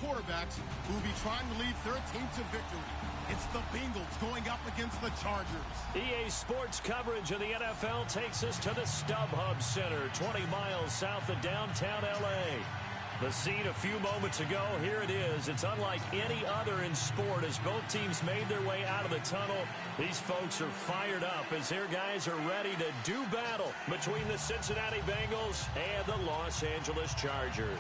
quarterbacks who will be trying to lead their team to victory. It's the Bengals going up against the Chargers. EA Sports coverage of the NFL takes us to the StubHub Center, 20 miles south of downtown L.A. The scene a few moments ago, here it is. It's unlike any other in sport as both teams made their way out of the tunnel. These folks are fired up as their guys are ready to do battle between the Cincinnati Bengals and the Los Angeles Chargers.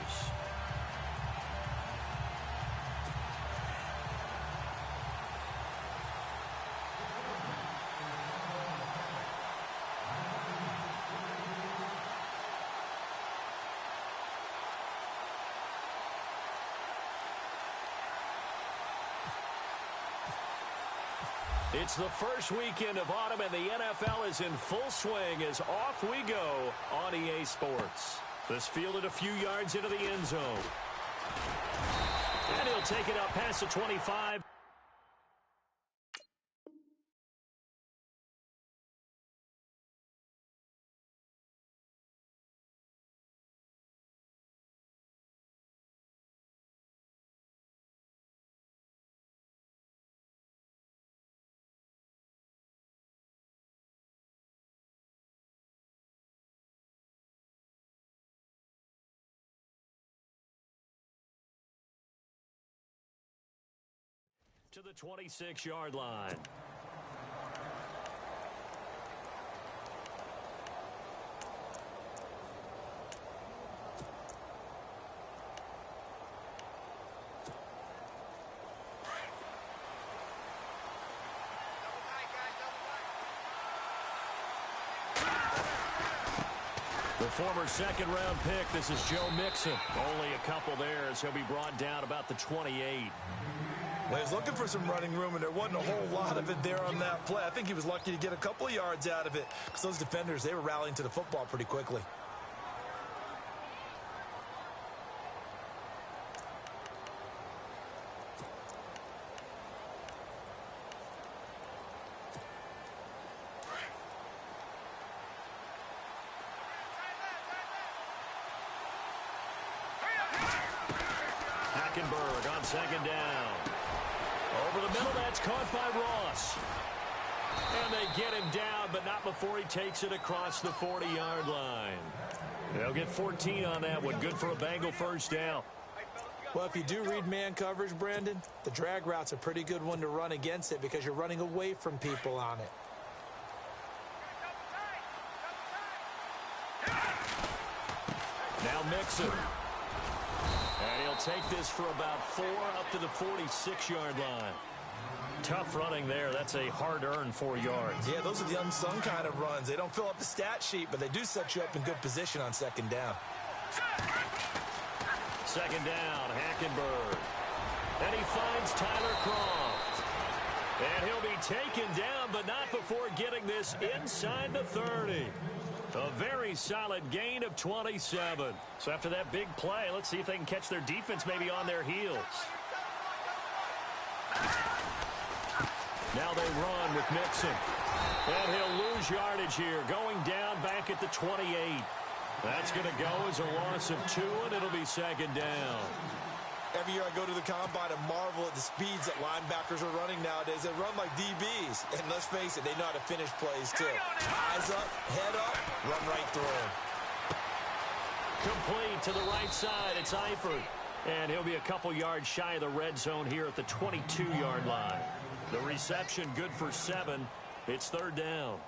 It's the first weekend of autumn, and the NFL is in full swing as off we go on EA Sports. This fielded a few yards into the end zone. And he'll take it up past the 25. To the 26-yard line. The former second-round pick, this is Joe Mixon. Only a couple there as he'll be brought down about the 28. Well, he was looking for some running room, and there wasn't a whole lot of it there on that play. I think he was lucky to get a couple of yards out of it because those defenders, they were rallying to the football pretty quickly. Hackenberg on second down. Over the middle, that's caught by Ross. And they get him down, but not before he takes it across the 40-yard line. They'll get 14 on that one. Good for a Bengal first down. Well, if you do read man coverage, Brandon, the drag route's a pretty good one to run against it because you're running away from people on it. Now Mixon. And he'll take this for about 4 up to the 46-yard line. Tough running there. That's a hard-earned 4 yards. Yeah, those are the unsung kind of runs. They don't fill up the stat sheet, but they do set you up in good position on second down. Second down, Hackenberg. And he finds Tyler Croft. And he'll be taken down, but not before getting this inside the 30. A very solid gain of 27. So after that big play, let's see if they can catch their defense maybe on their heels. Now they run with Mixon. And he'll lose yardage here, going down back at the 28. That's going to go as a loss of 2, and it'll be second down. Every year I go to the combine and marvel at the speeds that linebackers are running nowadays. They run like DBs. And let's face it, they know how to finish plays too. Eyes up, head up, run right through them. Complete to the right side. It's Eifert. And he'll be a couple yards shy of the red zone here at the 22-yard line. The reception good for 7. It's third down.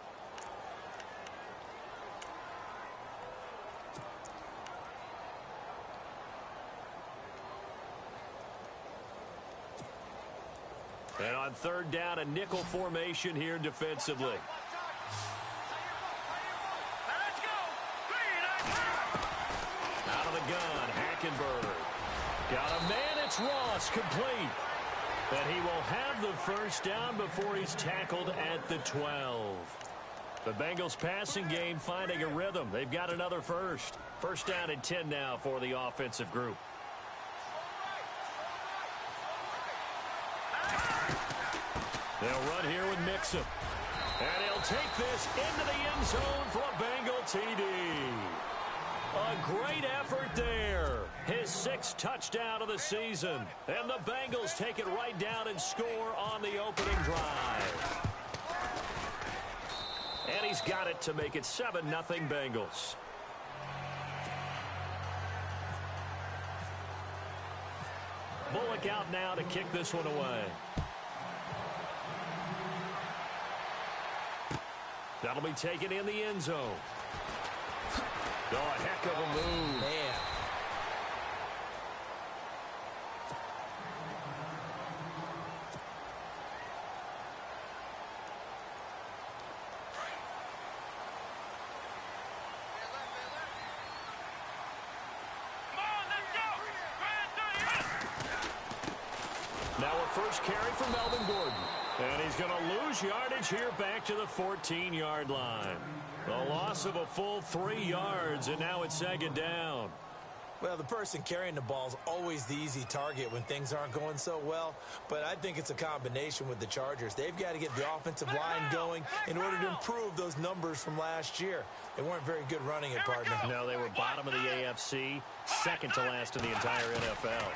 And on third down, a nickel formation here defensively. Out of the gun, Hackenberg. Got a man, it's Ross, complete. And he will have the first down before he's tackled at the 12. The Bengals passing game finding a rhythm. They've got another first. First down and 10 now for the offensive group. They'll run here with Mixon. And he'll take this into the end zone for a Bengal TD. A great effort there. His 6th touchdown of the season. And the Bengals take it right down and score on the opening drive. And he's got it to make it 7-0 Bengals. Bullock out now to kick this one away. That'll be taken in the end zone. Oh, a heck of a move. Man. Now a first carry for Melvin Gordon. And he's going to lose yardage here back to the 14-yard line. A loss of a full 3 yards, and now it's 2nd down. Well, the person carrying the ball is always the easy target when things aren't going so well. But I think it's a combination with the Chargers. They've got to get the offensive line going in order to improve those numbers from last year. They weren't very good running it, partner. No, they were bottom of the AFC, 2nd to last in the entire NFL.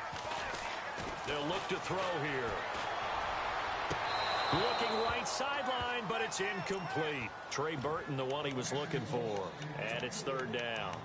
They'll look to throw here. Looking right sideline, but it's incomplete. Trey Burton, the one he was looking for. And it's 3rd down.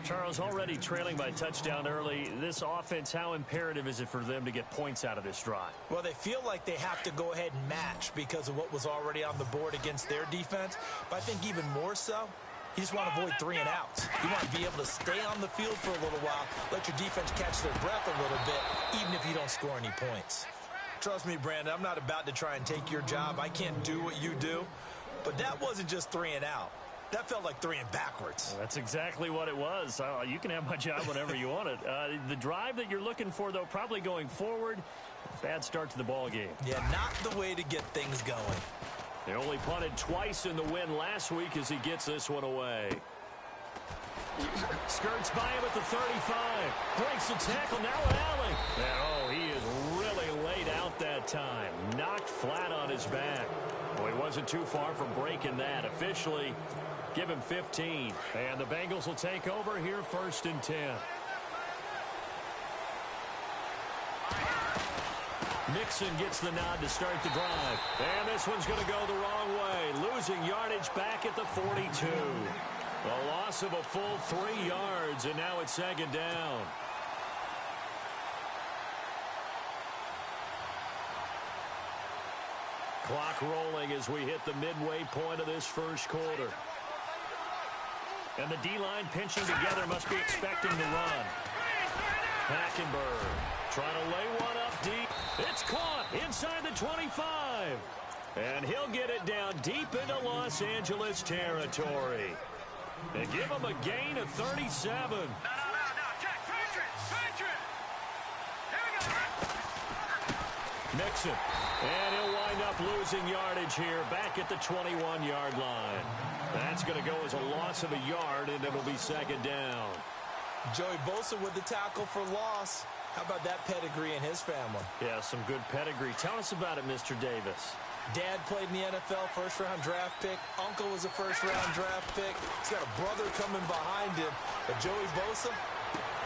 Charles, already trailing by touchdown early. This offense, how imperative is it for them to get points out of this drive? Well, they feel like they have to go ahead and match because of what was already on the board against their defense. But I think even more so, you just want to avoid 3 and outs. You want to be able to stay on the field for a little while, let your defense catch their breath a little bit, even if you don't score any points. Trust me, Brandon, I'm not about to try and take your job. I can't do what you do. But that wasn't just 3 and out. That felt like 3 and backwards. Well, that's exactly what it was. You can have my job whenever you want it. The drive that you're looking for, though, probably going forward, bad start to the ball game. Yeah, not the way to get things going. They only punted twice in the win last week as he gets this one away. Skirts by him at the 35. Breaks the tackle. Now Allen. Oh, he is really laid out that time. Knocked flat on his back. Well, he wasn't too far from breaking that. Officially, give him 15. And the Bengals will take over here 1st and 10. Mixon gets the nod to start the drive. And this one's going to go the wrong way. Losing yardage back at the 42. A loss of a full 3 yards, and now it's 2nd down. Clock rolling as we hit the midway point of this 1st quarter. And the D-line pinching together, must be expecting the run. Hackenberg trying to lay one up deep. It's caught inside the 25. And he'll get it down deep into Los Angeles territory. And give him a gain of 37. No. Mixon. And he'll wind up losing yardage here back at the 21-yard line. That's going to go as a loss of a yard, and it'll be 2nd down. Joey Bosa with the tackle for loss. How about that pedigree in his family? Yeah, some good pedigree. Tell us about it, Mr. Davis. Dad played in the NFL, 1st-round draft pick. Uncle was a 1st-round draft pick. He's got a brother coming behind him. But Joey Bosa,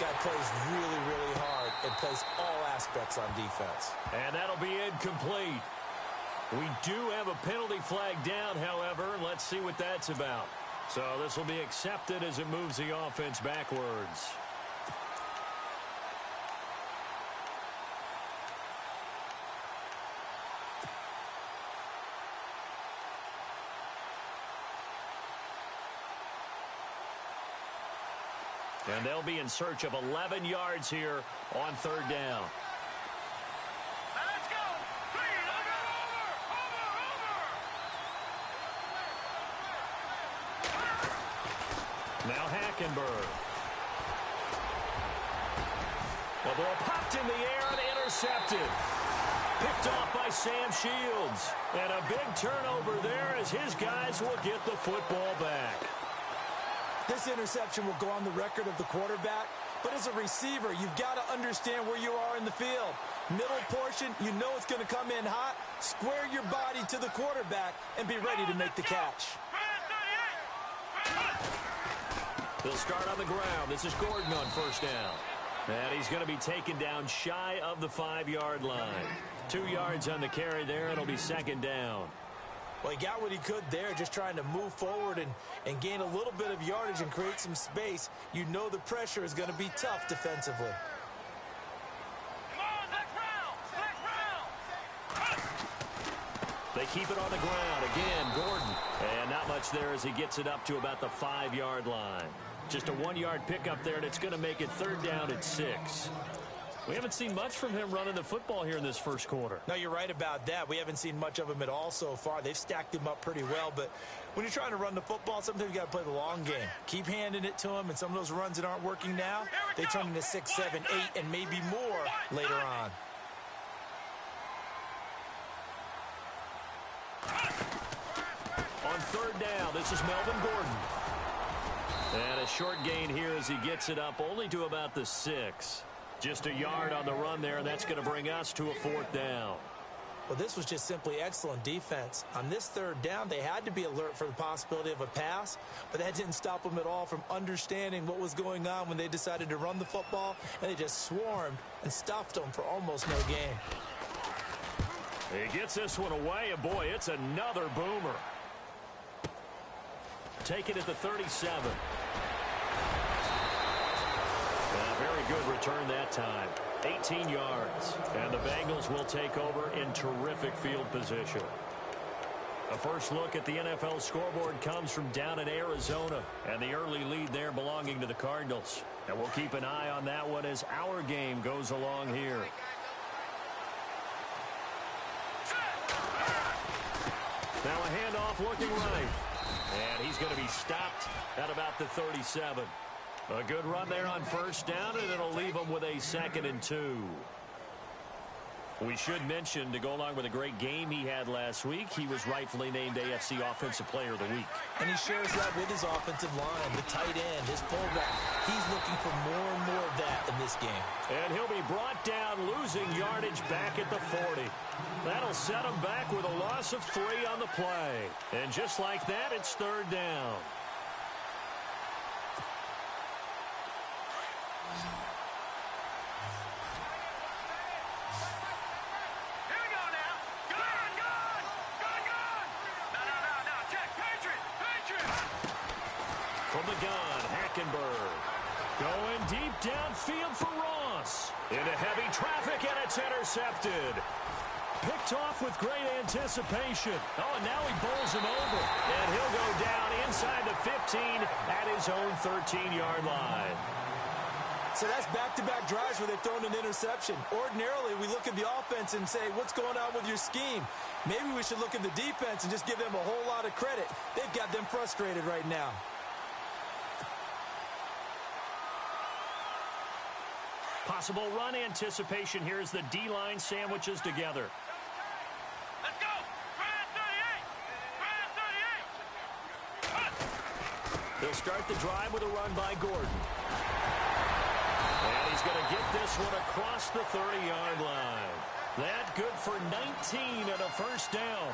guy plays really, really hard and plays all aspects on defense. And that'll be incomplete. We do have a penalty flag down, however. Let's see what that's about. So this will be accepted as it moves the offense backwards. And they'll be in search of 11 yards here on 3rd down. Let's go. Over. Now Hackenberg. Well, ball popped in the air and intercepted. Picked off by Sam Shields. And a big turnover there as his guys will get the football back. This interception will go on the record of the quarterback, but as a receiver, you've got to understand where you are in the field. Middle portion, you know it's going to come in hot. Square your body to the quarterback and be ready to make the catch. They'll start on the ground. This is Gordon on first down. And he's going to be taken down shy of the 5-yard line. 2 yards on the carry there. It'll be second down. Well, he got what he could there, just trying to move forward and gain a little bit of yardage and create some space. You know the pressure is going to be tough defensively. They keep it on the ground. Again, Gordon. And not much there as he gets it up to about the 5-yard line. Just a 1-yard pickup there, and it's going to make it third down at 6. We haven't seen much from him running the football here in this first quarter. No, you're right about that. We haven't seen much of him at all so far. They've stacked him up pretty well, but when you're trying to run the football, sometimes you got to play the long game. Keep handing it to him, and some of those runs that aren't working now, they turn into 6, 7, 8, and maybe more later on. On third down, this is Melvin Gordon. And a short gain here as he gets it up only to about the 6. Just a yard on the run there, and that's going to bring us to a 4th down. Well, this was just simply excellent defense. On this third down, they had to be alert for the possibility of a pass, but that didn't stop them at all from understanding what was going on when they decided to run the football, and they just swarmed and stuffed them for almost no gain. He gets this one away, and boy, it's another boomer. Take it at the 37. A very good return that time. 18 yards. And the Bengals will take over in terrific field position. A first look at the NFL scoreboard comes from down in Arizona. And the early lead there belonging to the Cardinals. And we'll keep an eye on that one as our game goes along here. Now a handoff looking right. And he's going to be stopped at about the 37. A good run there on first down, and it'll leave him with a 2nd and 2. We should mention, to go along with a great game he had last week, he was rightfully named AFC Offensive Player of the Week. And he shares that with his offensive line, the tight end, his fullback. He's looking for more and more of that in this game. And he'll be brought down, losing yardage back at the 40. That'll set him back with a loss of 3 on the play. And just like that, it's third down. From the gun, Hackenberg. Going deep downfield for Ross. Into heavy traffic, and it's intercepted. Picked off with great anticipation. Oh, and now he bowls him over. And he'll go down inside the 15 at his own 13-yard line. So that's back-to-back drives where they've thrown an interception. Ordinarily, we look at the offense and say, what's going on with your scheme? Maybe we should look at the defense and just give them a whole lot of credit. They've got them frustrated right now. Possible run anticipation here as the D-line sandwiches together. Let's go! Brad 38! Brad 38! They'll start the drive with a run by Gordon. And he's going to get this one across the 30-yard line. That good for 19 and a first down.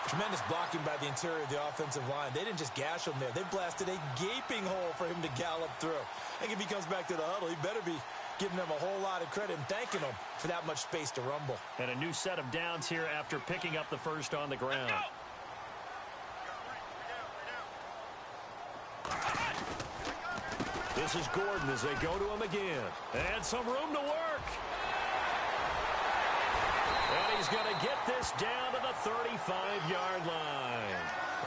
Tremendous blocking by the interior of the offensive line. They didn't just gash him there. They blasted a gaping hole for him to gallop through. I think if he comes back to the huddle, he better be giving them a whole lot of credit and thanking them for that much space to rumble. And a new set of downs here after picking up the first on the ground. This is Gordon as they go to him again. And some room to work. And he's going to get this down to the 35-yard line.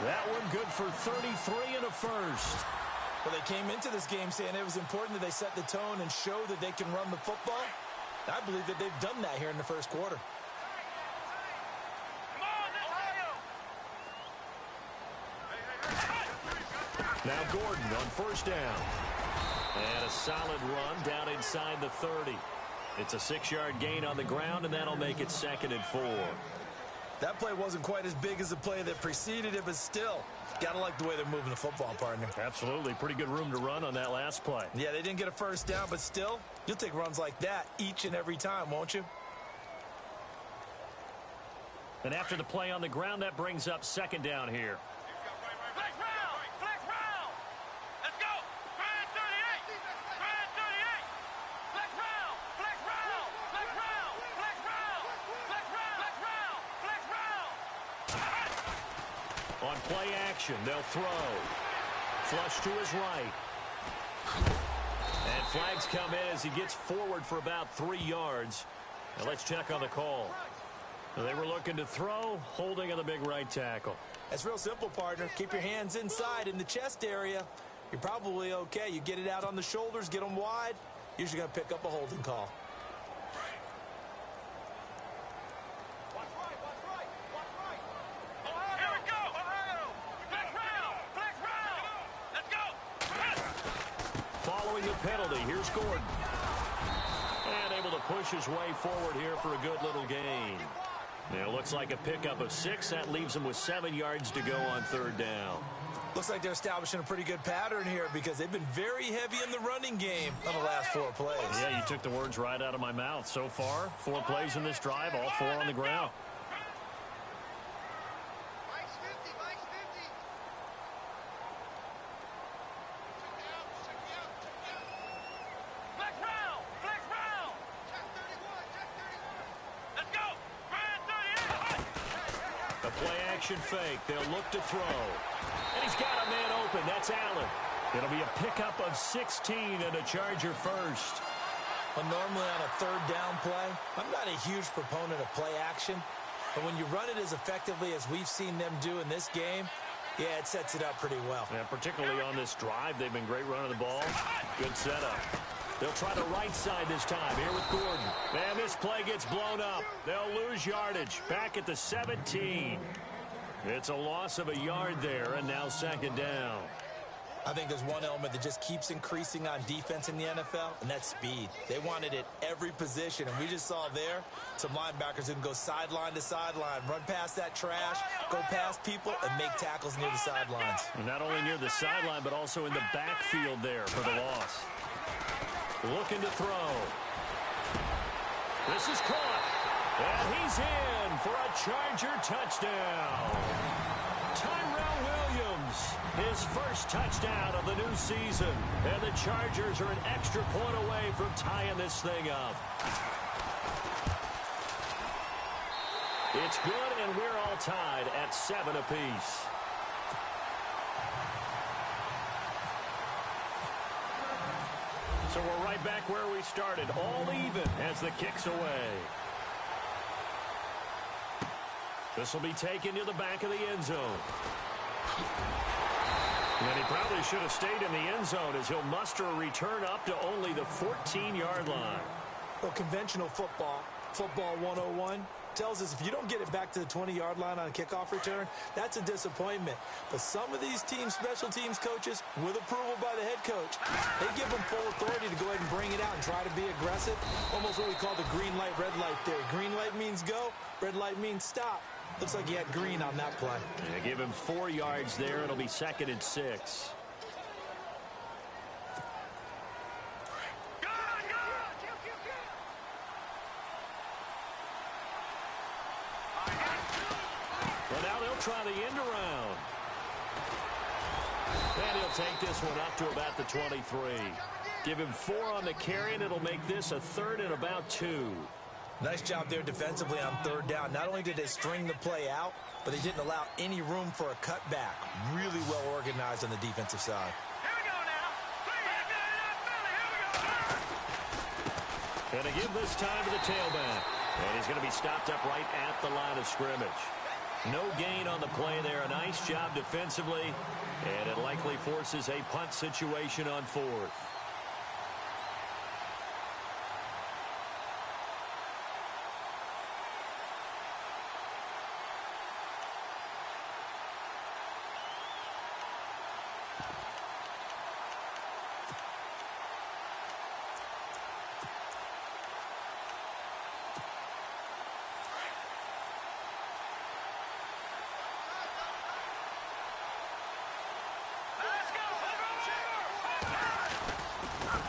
That one good for 33 and a first. Well, they came into this game saying it was important that they set the tone and show that they can run the football. I believe that they've done that here in the first quarter. Now Gordon on first down. And a solid run down inside the 30. It's a 6-yard gain on the ground, and that'll make it 2nd and 4. That play wasn't quite as big as the play that preceded it, but still, gotta like the way they're moving the football, partner. Absolutely. Pretty good room to run on that last play. Yeah, they didn't get a first down, but still, you'll take runs like that each and every time, won't you? And after the play on the ground, that brings up 2nd down here. Flex round! Flex round! Let's go! Brad On play action, they'll throw. Flush to his right. And flags come in as he gets forward for about 3 yards. Now let's check on the call. They were looking to throw, holding on the big right tackle. That's real simple, partner. Keep your hands inside in the chest area. You're probably okay. You get it out on the shoulders, get them wide. Usually going to pick up a holding call. Here we go. Flex round. Flex round. Let's go. Following the penalty, here's Gordon. And able to push his way forward here for a good little gain. Now, looks like a pickup of 6. That leaves him with 7 yards to go on 3rd down. Looks like they're establishing a pretty good pattern here because they've been very heavy in the running game on the last 4 plays. Yeah, you took the words right out of my mouth. So far, 4 plays in this drive, all 4 on the ground. Flex round. Flex round. Check 31. Let's go. Ryan 38. A play-action fake. They'll look to throw. And he's got a man open. That's Allen. It'll be a pickup of 16 and a Charger first. Well, normally on a 3rd down play, I'm not a huge proponent of play action. But when you run it as effectively as we've seen them do in this game, yeah, it sets it up pretty well. Yeah, particularly on this drive, they've been great running the ball. Good setup. They'll try the right side this time. Here with Gordon. And this play gets blown up. They'll lose yardage. Back at the 17. It's a loss of a yard there, and now 2nd down. I think there's one element that just keeps increasing on defense in the NFL, and that's speed. They want it at every position, and we just saw there some linebackers who can go sideline to sideline, run past that trash, go past people, and make tackles near the sidelines. And not only near the sideline, but also in the backfield there for the loss. Looking to throw. This is caught. And he's in for a Charger touchdown. Tyrell Williams, his first touchdown of the new season. And the Chargers are an extra point away from tying this thing up. It's good, and we're all tied at 7 apiece. So we're right back where we started, all even as the kick's away. This will be taken to the back of the end zone. And he probably should have stayed in the end zone as he'll muster a return up to only the 14-yard line. Well, conventional football 101, tells us if you don't get it back to the 20-yard line on a kickoff return, that's a disappointment. But some of these teams, special teams coaches, with approval by the head coach, they give them full authority to go ahead and bring it out and try to be aggressive. Almost what we call the green light, red light theory. Green light means go, red light means stop. Looks like he had green on that play. Yeah, give him 4 yards there. It'll be 2nd and 6. Well, now they'll try the end around. And he'll take this one up to about the 23. Give him 4 on the carry, and it'll make this a 3rd and about 2. Nice job there defensively on 3rd down. Not only did they string the play out, but they didn't allow any room for a cutback. Really well organized on the defensive side. Here we go now. And to give this time to the tailback. And he's going to be stopped up right at the line of scrimmage. No gain on the play there. A nice job defensively. And it likely forces a punt situation on 4th.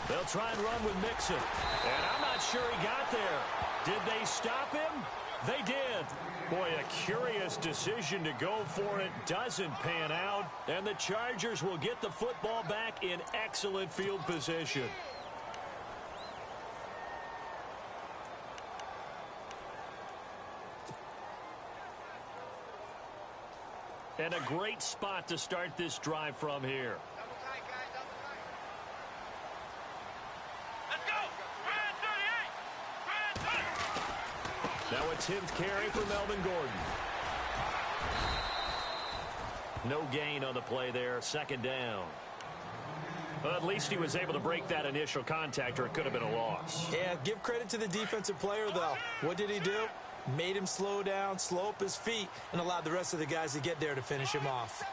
They'll try and run with Mixon. And I'm not sure he got there. Did they stop him? They did. Boy, a curious decision to go for it. Doesn't pan out. And the Chargers will get the football back in excellent field position. And a great spot to start this drive from here. Let's go. Brand 38. Now a 10th carry for Melvin Gordon. No gain on the play there. Second down. Well, at least he was able to break that initial contact, or it could have been a loss. Yeah, give credit to the defensive player, though. What did he do? Made him slow down, slow up his feet, and allowed the rest of the guys to get there to finish him off.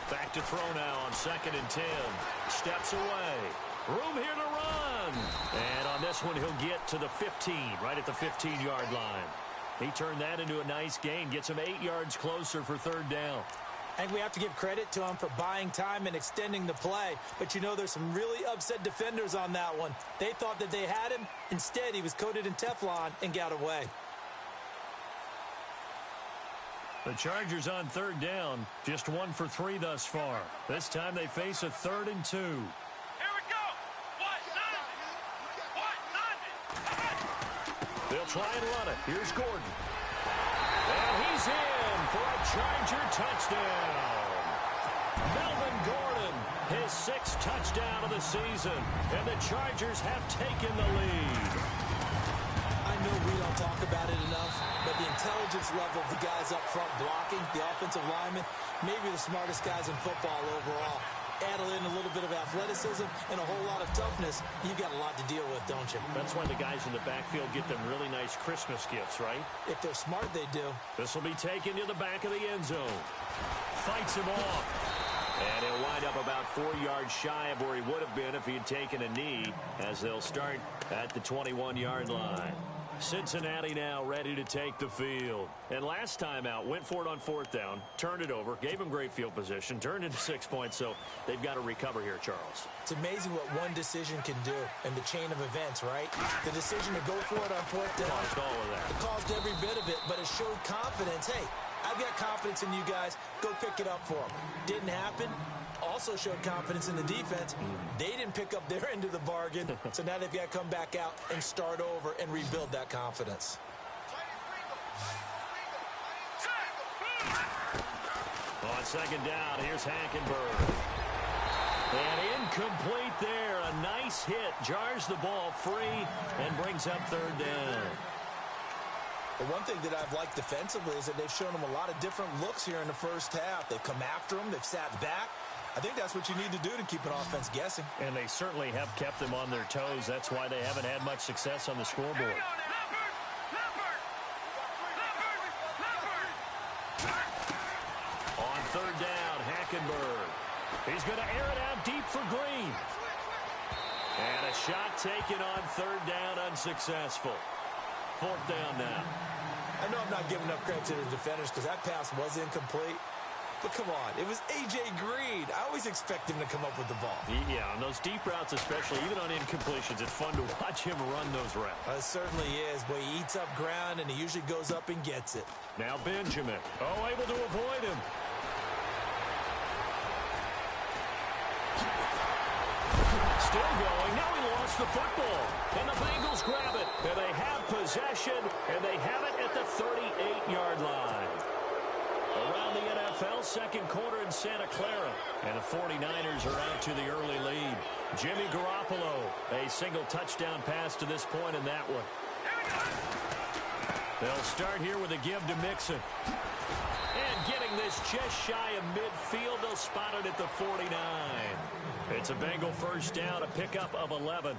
Back to throw now on 2nd and 10. Steps away. Room here to run. And on this one, he'll get to the 15, right at the 15-yard line. He turned that into a nice gain, gets him 8 yards closer for 3rd down. I think we have to give credit to him for buying time and extending the play. But, you know, there's some really upset defenders on that one. They thought that they had him. Instead, he was coated in Teflon and got away. The Chargers on 3rd down, just 1 for 3 thus far. This time they face a 3rd and 2. Here we go. They'll try and run it. Here's Gordon. And he's in for a Charger touchdown. Melvin Gordon, his 6th touchdown of the season. And the Chargers have taken the lead. I know we don't talk about it enough, but the intelligence level of the guys up front blocking, the offensive linemen, maybe the smartest guys in football overall. Add in a little bit of athleticism and a whole lot of toughness, you've got a lot to deal with, don't you? That's why the guys in the backfield get them really nice Christmas gifts, right? If they're smart, they do. This will be taken to the back of the end zone. Fights him off. And he'll wind up about 4 yards shy of where he would have been if he had taken a knee, as they'll start at the 21-yard line. Cincinnati now ready to take the field. And last time out, went for it on 4th down, turned it over, gave him great field position, turned into 6 points, so they've got to recover here, Charles. It's amazing what one decision can do in the chain of events, right? The decision to go for it on 4th down. Caused all of that. It caused every bit of it, but it showed confidence. Hey, I've got confidence in you guys. Go pick it up for them. Didn't happen. Also showed confidence in the defense. They didn't pick up their end of the bargain, so now they've got to come back out and start over and rebuild that confidence. On 2nd down, here's Hackenberg. And incomplete there. A nice hit. Jars the ball free and brings up 3rd down. The one thing that I've liked defensively is that they've shown them a lot of different looks here in the first half. They've come after them. They've sat back. I think that's what you need to do to keep an offense guessing. And they certainly have kept them on their toes. That's why they haven't had much success on the scoreboard. On 3rd down, Hackenberg. He's going to air it out deep for Green. And a shot taken on 3rd down, unsuccessful. 4th down now. I know I'm not giving up credit to the defenders because that pass was incomplete. But come on, it was A.J. Green. I always expect him to come up with the ball. Yeah, on those deep routes especially, even on incompletions, it's fun to watch him run those routes. It certainly is, but he eats up ground, and he usually goes up and gets it. Now Benjamin. Oh, able to avoid him. Still going. Now he lost the football. And the Bengals grab it. And they have possession, and they have it at the 38-yard line. Around the NFL, 2nd quarter in Santa Clara. And the 49ers are out to the early lead. Jimmy Garoppolo, a single touchdown pass to this point in that one. They'll start here with a give to Mixon. And getting this just shy of midfield, they'll spot it at the 49. It's a Bengal 1st down, a pickup of 11.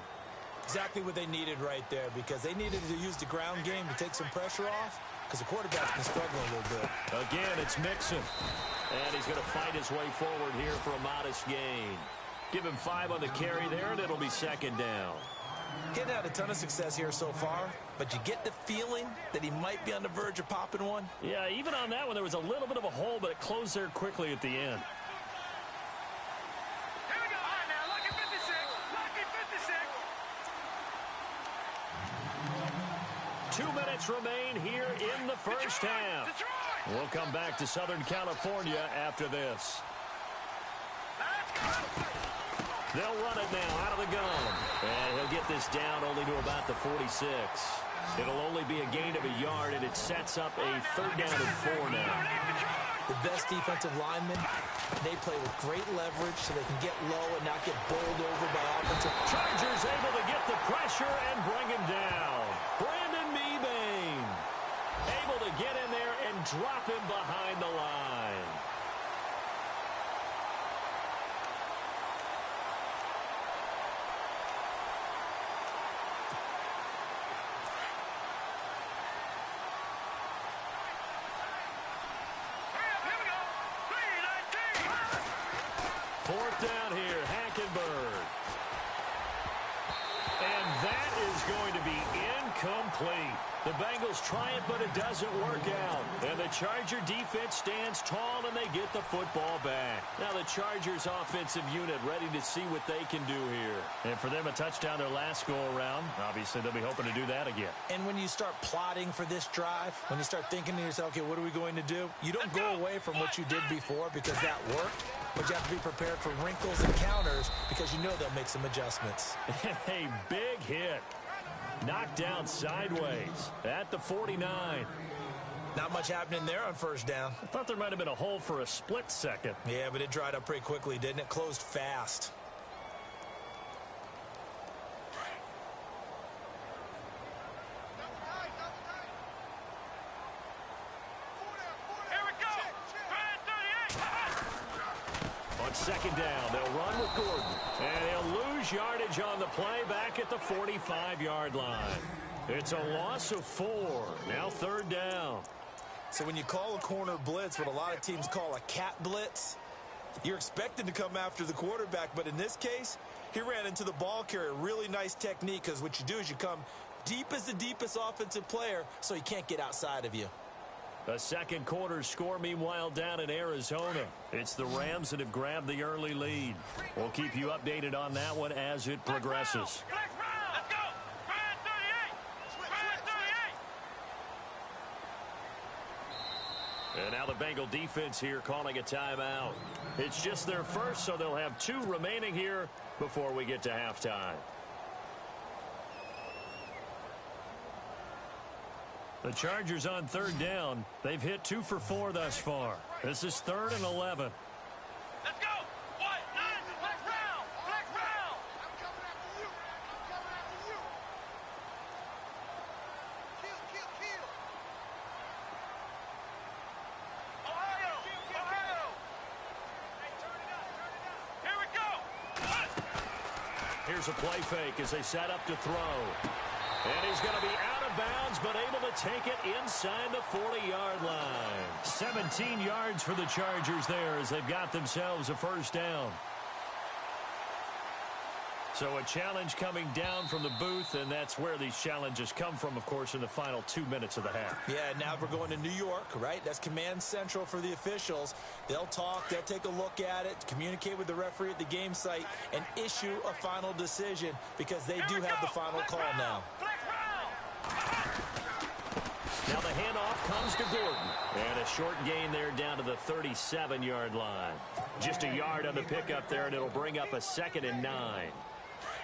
Exactly what they needed right there, because they needed to use the ground game to take some pressure off, because the quarterback's been struggling a little bit. Again, it's Mixon. And he's going to fight his way forward here for a modest gain. Give him 5 on the carry there, and it'll be 2nd down. He hadn't had a ton of success here so far, but you get the feeling that he might be on the verge of popping one. Yeah, even on that one, there was a little bit of a hole, but it closed there quickly at the end. 2 minutes remain here in the first half. We'll come back to Southern California after this. They'll run it now out of the gun. And he'll get this down only to about the 46. It'll only be a gain of a yard, and it sets up a 3rd down and 4 now. The best defensive linemen, they play with great leverage so they can get low and not get bowled over by offensive. Chargers able to get the pressure and bring him down. Brandon Mebane able to get in there and drop him behind the line. Fourth down here, Hackenberg. And that is going to be incomplete. The Bengals try it, but it doesn't work out. And the Charger defense stands tall, and they get the football back. Now the Chargers offensive unit ready to see what they can do here. And for them, a touchdown their last go-around. Obviously, they'll be hoping to do that again. And when you start plotting for this drive, when you start thinking to yourself, okay, what are we going to do? You don't go away from what you did before because that worked. But you have to be prepared for wrinkles and counters because you know they'll make some adjustments. A big hit. Knocked down sideways at the 49. Not much happening there on first down. I thought there might have been a hole for a split second. Yeah, but it dried up pretty quickly, didn't it? Closed fast. Second down, they'll run with Gordon. And he'll lose yardage on the play back at the 45-yard line. It's a loss of 4. Now 3rd down. So when you call a corner blitz, what a lot of teams call a cat blitz, you're expected to come after the quarterback. But in this case, he ran into the ball carrier. Really nice technique because what you do is you come deep as the deepest offensive player so he can't get outside of you. A second quarter score, meanwhile, down in Arizona. It's the Rams that have grabbed the early lead. We'll keep you updated on that one as it progresses. Let's go! Brand 38! And now the Bengal defense here calling a timeout. It's just their first, so they'll have 2 remaining here before we get to halftime. The Chargers on 3rd down. They've hit 2 for 4 thus far. This is 3rd and 11. Let's go! What? 9! Flex round! Flex round! I'm coming after you! I'm coming after you! Kill! Ohio! Hey, turn it up! Here we go! Here's a play fake as they set up to throw. And he's going to be out of bounds, but able to take it inside the 40-yard line. 17 yards for the Chargers there as they've got themselves a 1st down. So a challenge coming down from the booth, and that's where these challenges come from, of course, in the final 2 minutes of the half. Yeah, now we're going to New York, right? That's command central for the officials. They'll talk, they'll take a look at it, communicate with the referee at the game site, and issue a final decision because they do have the final call now. Now the handoff comes to Gordon. And a short gain there down to the 37-yard line. Just a yard on the pickup there, and it'll bring up a 2nd and 9.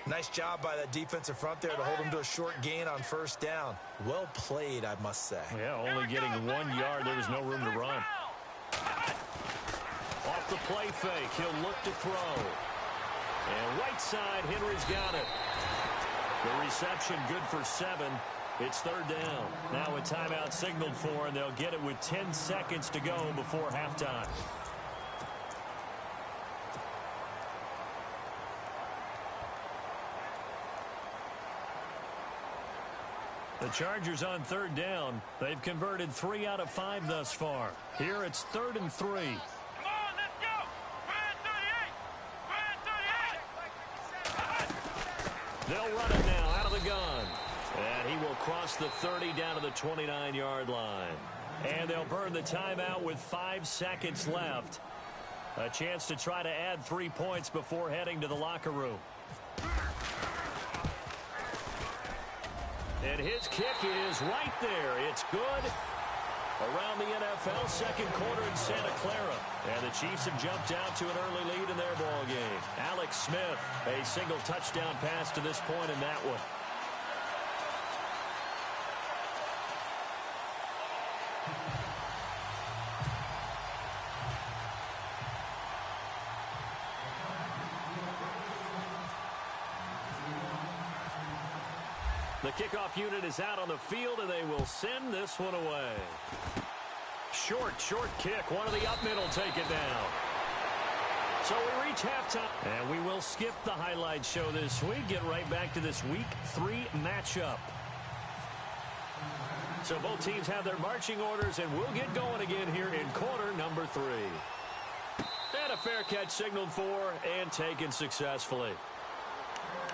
Nice job by that defensive front there to hold him to a short gain on 1st down. Well played, I must say. Yeah, only getting 1 yard. There was no room to run. Off the play fake, he'll look to throw. And right side, Henry's got it. The reception good for 7. It's 3rd down. Now a timeout signaled for, and they'll get it with 10 seconds to go before halftime. The Chargers on 3rd down. They've converted 3 out of 5 thus far. Here it's 3rd and 3. Come on, let's go! Brand 38! They'll run it now out of the gun. And he will cross the 30 down to the 29-yard line. And they'll burn the timeout with 5 seconds left. A chance to try to add 3 points before heading to the locker room. And his kick is right there. It's good. Around the NFL, second quarter in Santa Clara. And the Chiefs have jumped out to an early lead in their ball game. Alex Smith, a single touchdown pass to this point in that one. The kickoff unit is out on the field, and they will send this one away. Short kick. One of the up middle take it down. So we reach halftime. And we will skip the highlight show this week. Get right back to this Week 3 matchup. So both teams have their marching orders, and we'll get going again here in quarter number 3. And a fair catch signaled for and taken successfully.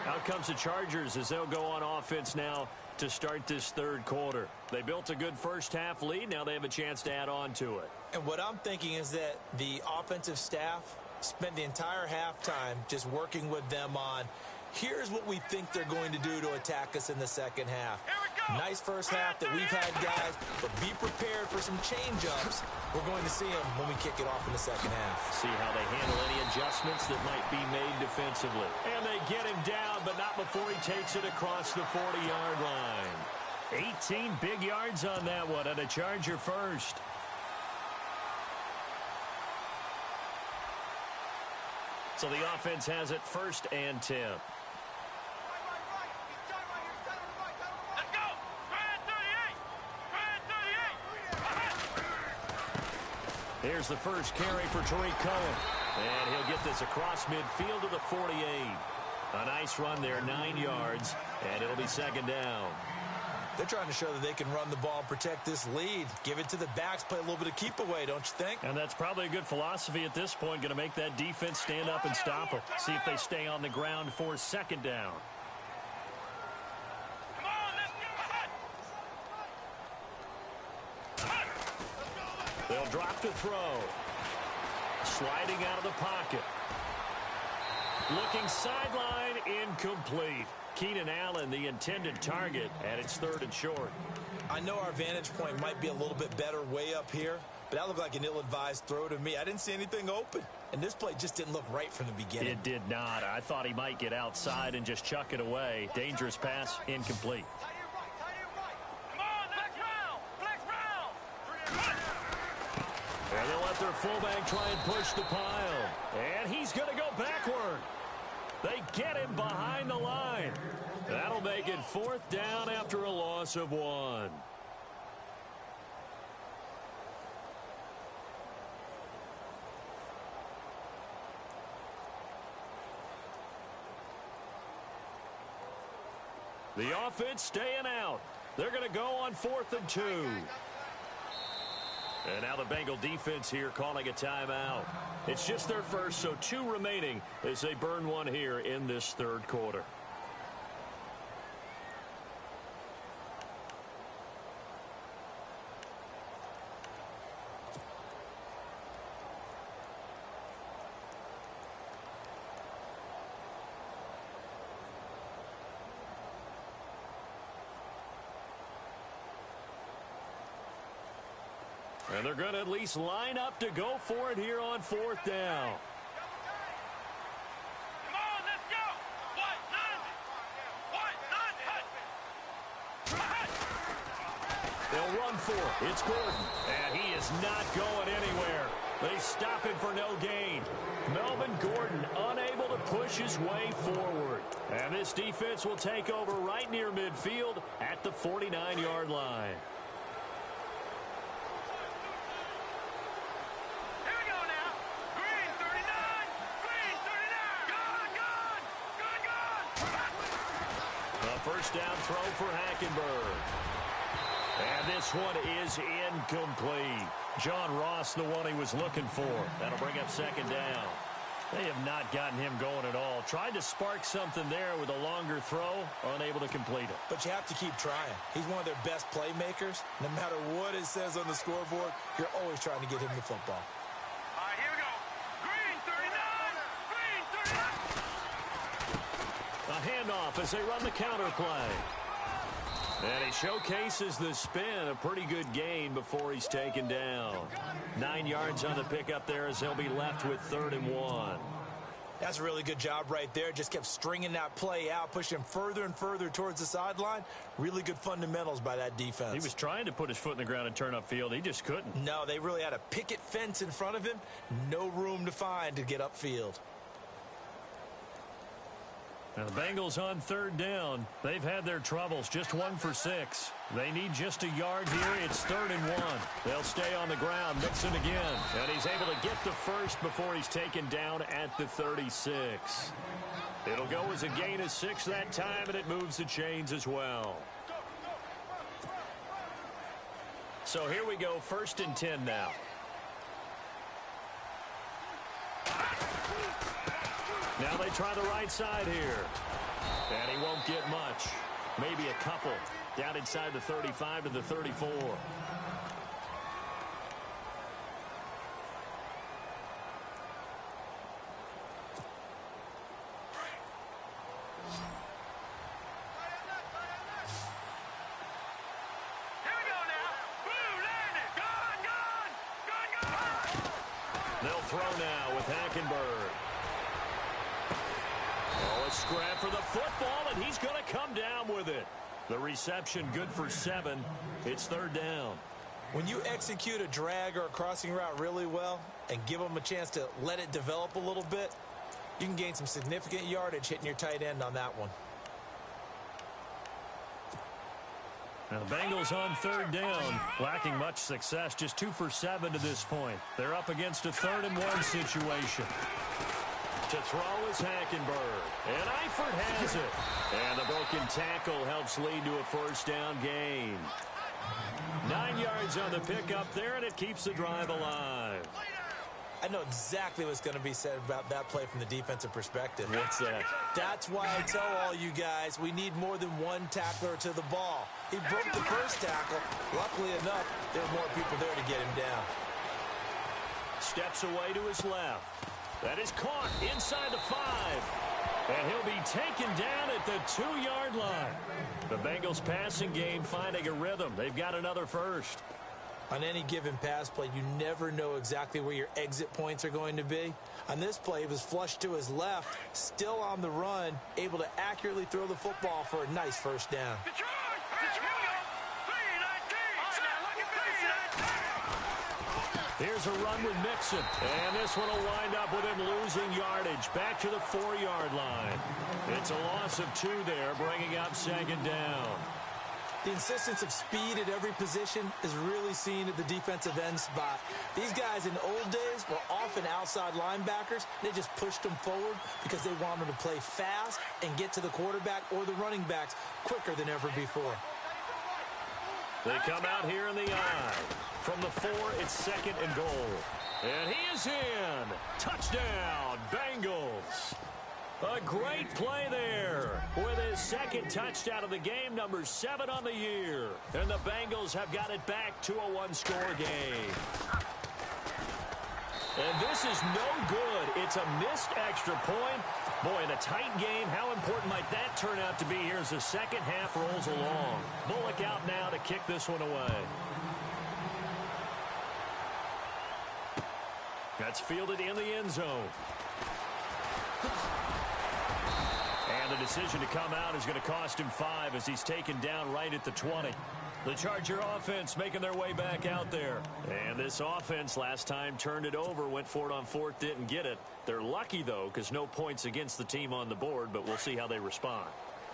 Out comes the Chargers as they'll go on offense now to start this third quarter. They built a good first half lead. Now they have a chance to add on to it. And what I'm thinking is that the offensive staff spent the entire halftime just working with them on, here's what we think they're going to do to attack us in the second half. Nice first half that we've had, guys, but be prepared for some change-ups. We're going to see them when we kick it off in the second half. See how they handle any adjustments that might be made defensively. And they get him down, but not before he takes it across the 40-yard line. 18 big yards on that one, and a Charger first. So the offense has it 1st and 10. Here's the first carry for Tariq Cohen. And he'll get this across midfield to the 48. A nice run there, 9 yards, and it'll be second down. They're trying to show that they can run the ball and protect this lead. Give it to the backs, play a little bit of keep away, don't you think? And that's probably a good philosophy at this point, going to make that defense stand up and stop them. See if they stay on the ground for second down. They'll drop to throw. Sliding out of the pocket. Looking sideline, incomplete. Keenan Allen, the intended target, and it's 3rd and short. I know our vantage point might be a little bit better way up here, but that looked like an ill-advised throw to me. I didn't see anything open, and this play just didn't look right from the beginning. It did not. I thought he might get outside and just chuck it away. Dangerous pass, incomplete. And they'll let their fullback try and push the pile. And he's going to go backward. They get him behind the line. That'll make it 4th down after a loss of 1. The offense staying out. They're going to go on 4th and 2. And now the Bengal defense here calling a timeout. It's just their first, so 2 remaining as they burn one here in this 3rd quarter. And they're going to at least line up to go for it here on 4th down. Come on, let's go. They'll run for it. It's Gordon. And he is not going anywhere. They stop him for no gain. Melvin Gordon unable to push his way forward. And this defense will take over right near midfield at the 49-yard line. First down throw for Hackenberg. And this one is incomplete. John Ross, the one he was looking for. That'll bring up second down. They have not gotten him going at all. Tried to spark something there with a longer throw, unable to complete it. But you have to keep trying. He's one of their best playmakers. No matter what it says on the scoreboard, you're always trying to get him the football. All right, here we go. Green 39. Green 39. A handoff as they run the counter play. And he showcases the spin. A pretty good gain before he's taken down. 9 yards on the pickup there as they'll be left with 3rd and 1. That's a really good job right there. Just kept stringing that play out, pushing him further and further towards the sideline. Really good fundamentals by that defense. He was trying to put his foot in the ground and turn upfield. He just couldn't. No, they really had a picket fence in front of him. No room to find to get upfield. Now the Bengals on third down. They've had their troubles, just 1 for 6. They need just a yard here. It's 3rd and 1. They'll stay on the ground. Mixon again. And he's able to get the first before he's taken down at the 36. It'll go as a gain of 6 that time, and it moves the chains as well. So here we go, 1st and 10 now. Now they try the right side here. And he won't get much. Maybe a couple. Down inside the 35 to the 34. They'll throw now with Hackenberg. Oh, a scrap for the football, and he's going to come down with it. The reception good for 7. It's 3rd down. When you execute a drag or a crossing route really well and give them a chance to let it develop a little bit, you can gain some significant yardage hitting your tight end on that one. Now the Bengals on 3rd down, lacking much success, just 2 for 7 to this point. They're up against a 3rd and 1 situation. To throw is Hackenberg, and Eifert has it. And the broken tackle helps lead to a 1st down gain. 9 yards on the pickup there, and it keeps the drive alive. I know exactly what's going to be said about that play from the defensive perspective. What's that? That's why I tell all you guys we need more than one tackler to the ball. He broke the first tackle. Luckily enough, there were more people there to get him down. Steps away to his left. That is caught inside the 5. And he'll be taken down at the 2-yard line. The Bengals passing game finding a rhythm. They've got another first. On any given pass play, you never know exactly where your exit points are going to be. On this play, he was flushed to his left, still on the run, able to accurately throw the football for a nice 1st down. Here's a run with Mixon. And this one will wind up with him losing yardage. Back to the 4-yard line. It's a loss of 2 there, bringing up 2nd down. The insistence of speed at every position is really seen at the defensive end spot. These guys in the old days were often outside linebackers. They just pushed them forward because they wanted to play fast and get to the quarterback or the running backs quicker than ever before. They come out here in the I. From the 4, it's 2nd and goal. And he is in. Touchdown, Bengals. A great play there with his 2nd touchdown of the game, number 7 on the year. And the Bengals have got it back to a 1-score game. And this is no good. It's a missed extra point. Boy, in a tight game, how important might that turn out to be here as the second half rolls along. Bullock out now to kick this one away. That's fielded in the end zone. And the decision to come out is going to cost him 5 as he's taken down right at the 20. The Charger offense making their way back out there. And this offense last time turned it over, went for it on 4th, didn't get it. They're lucky, though, because no points against the team on the board, but we'll see how they respond.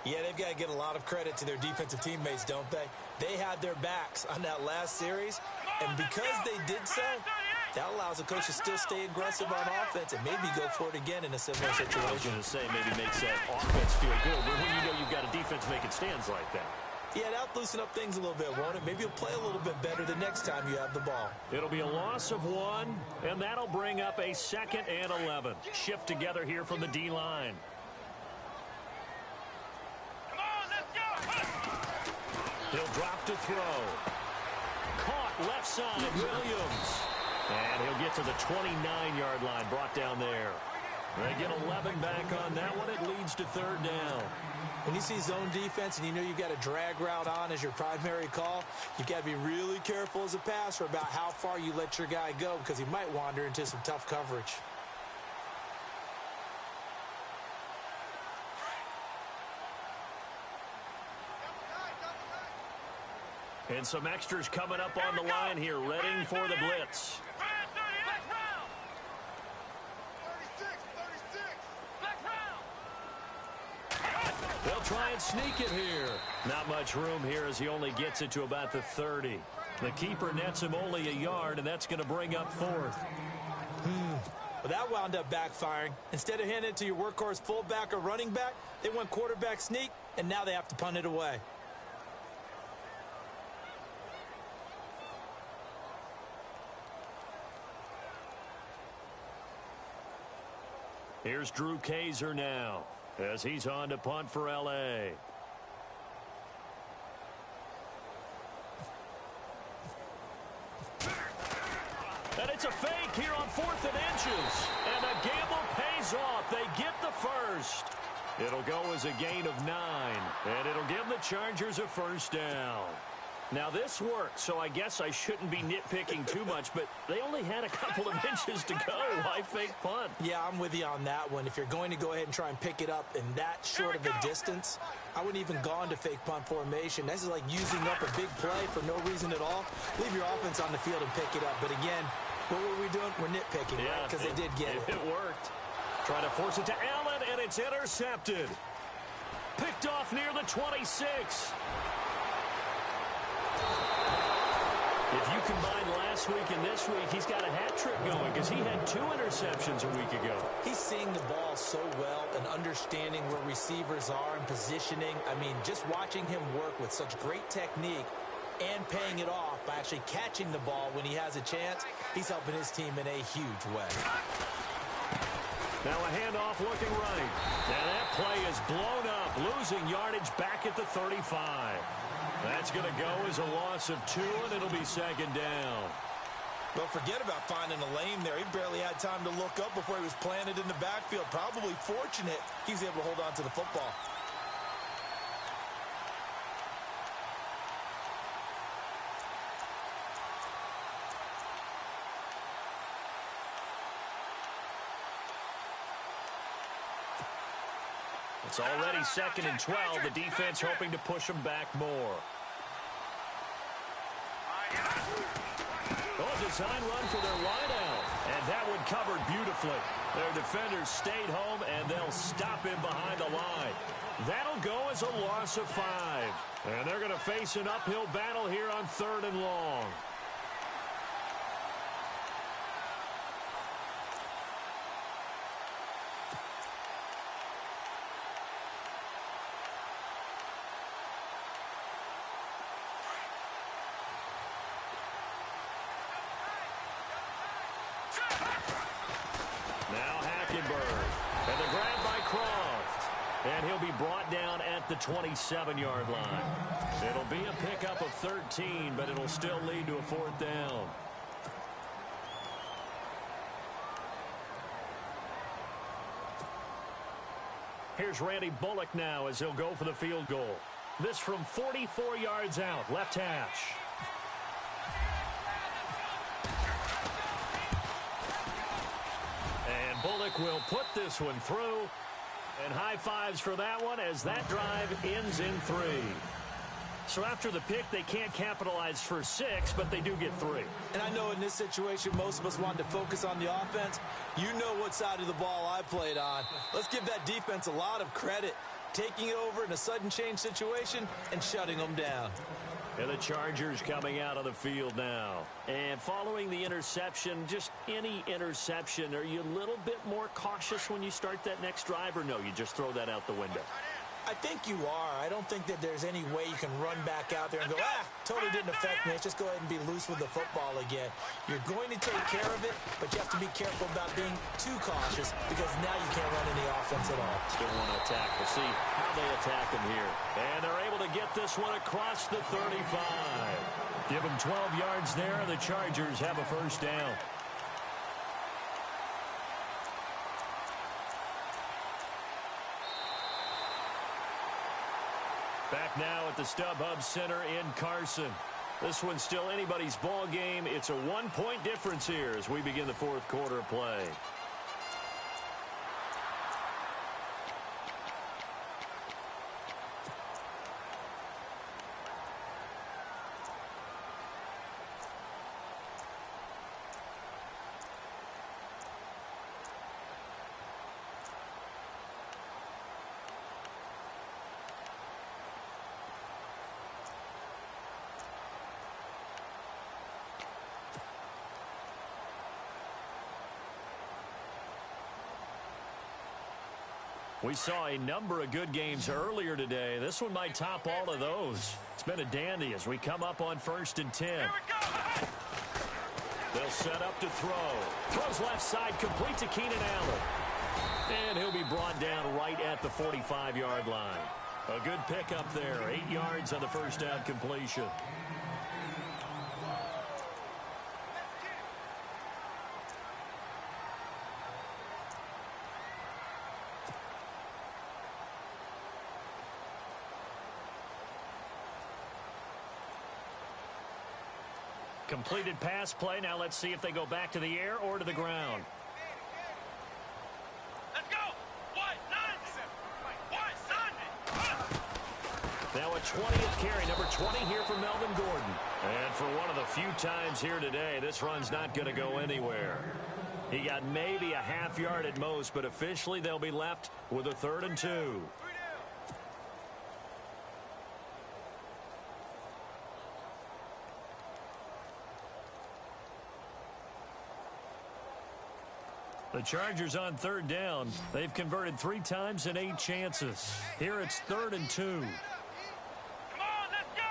Yeah, they've got to get a lot of credit to their defensive teammates, don't they? They had their backs on that last series, and because they did so, that allows the coach to still stay aggressive on offense and maybe go for it again in a similar situation. I was going to say maybe makes that offense feel good, but when you know you've got a defense making stands like that. Yeah, that'll loosen up things a little bit, won't it? Maybe you'll play a little bit better the next time you have the ball. It'll be a loss of 1, and that'll bring up a 2nd and 11. Shift together here from the D-line. He'll drop to throw. Caught left side, Williams. And he'll get to the 29-yard line, brought down there. They get 11 back on that one. It leads to 3rd down. When you see zone defense and you know you've got a drag route on as your primary call, you've got to be really careful as a passer about how far you let your guy go because he might wander into some tough coverage. And some extras coming up on the line here, readying for the blitz. They'll try and sneak it here. Not much room here as he only gets it to about the 30. The keeper nets him only a yard, and that's going to bring up 4th. Well, that wound up backfiring. Instead of handing it to your workhorse fullback or running back, they went quarterback sneak, and now they have to punt it away. Here's Drew Kaiser now as he's on to punt for L.A. And it's a fake here on 4th and inches. And the gamble pays off. They get the first. It'll go as a gain of 9. And it'll give the Chargers a first down. Now, this worked, so I guess I shouldn't be nitpicking too much, but they only had a couple of inches to go. Why fake punt? Yeah, I'm with you on that one. If you're going to go ahead and try and pick it up in that short of a distance, I wouldn't even gone to fake punt formation. This is like using up a big play for no reason at all. Leave your offense on the field and pick it up. But again, what were we doing? We're nitpicking, right? Because they did get it. It worked. Trying to force it to Allen, and it's intercepted. Picked off near the 26. If you combine last week and this week, he's got a hat trick going because he had 2 interceptions a week ago. He's seeing the ball so well and understanding where receivers are and positioning. I mean, just watching him work with such great technique and paying it off by actually catching the ball when he has a chance, he's helping his team in a huge way. Now a handoff looking right. And that play is blown up, losing yardage back at the 35. That's going to go as a loss of 2, and it'll be second down. Well, forget about finding a lane there. He barely had time to look up before he was planted in the backfield. Probably fortunate he was able to hold on to the football. It's already 2nd and 12. The defense hoping to push them back more. Oh, design run for their wideout. And that one covered beautifully. Their defenders stayed home, and they'll stop him behind the line. That'll go as a loss of 5. And they're going to face an uphill battle here on 3rd and long. And the grab by Croft. And he'll be brought down at the 27-yard line. It'll be a pickup of 13, but it'll still lead to a 4th down. Here's Randy Bullock now as he'll go for the field goal. This from 44 yards out, left hash. Bullock will put this one through, and high fives for that one as that drive ends in 3. So after the pick, they can't capitalize for 6, but they do get 3. And I know in this situation, most of us want to focus on the offense. You know what side of the ball I played on. Let's give that defense a lot of credit, taking it over in a sudden change situation and shutting them down. And the Chargers coming out of the field now. And following the interception, just any interception, are you a little bit more cautious when you start that next drive, or no, you just throw that out the window? I think you are. I don't think that there's any way you can run back out there and go, totally didn't affect me. Let's just go ahead and be loose with the football again. You're going to take care of it, but you have to be careful about being too cautious because now you can't run any offense at all. Still want to attack. We'll see how they attack him here. And they're able to get this one across the 35. Give them 12 yards there. The Chargers have a first down. Back now at the StubHub Center in Carson. This one's still anybody's ball game. It's a 1-point difference here as we begin the 4th quarter play. We saw a number of good games earlier today. This one might top all of those. It's been a dandy as we come up on 1st and 10. Here we go. They'll set up to throw. Throws left side, complete to Keenan Allen. And he'll be brought down right at the 45-yard line. A good pickup there. 8 yards on the first down completion. Completed pass play. Now let's see if they go back to the air or to the ground. Let's go. Now a 20th carry, number 20 here for Melvin Gordon. And for one of the few times here today, this run's not going to go anywhere. He got maybe a half yard at most, but officially they'll be left with a 3rd and 2. The Chargers on 3rd down. They've converted 3 times in 8 chances. Here it's 3rd and 2. Come on, let's go.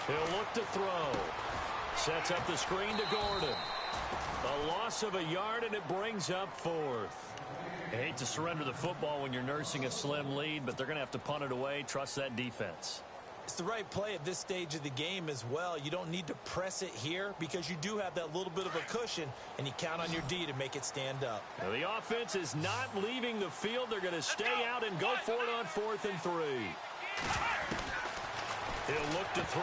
He'll look to throw. Sets up the screen to Gordon. A loss of a yard, and it brings up 4th. I hate to surrender the football when you're nursing a slim lead, but they're going to have to punt it away. Trust that defense. It's the right play at this stage of the game as well. You don't need to press it here because you do have that little bit of a cushion, and you count on your D to make it stand up. Now the offense is not leaving the field. They're going to stay out and go for it on 4th and 3. He'll look to throw.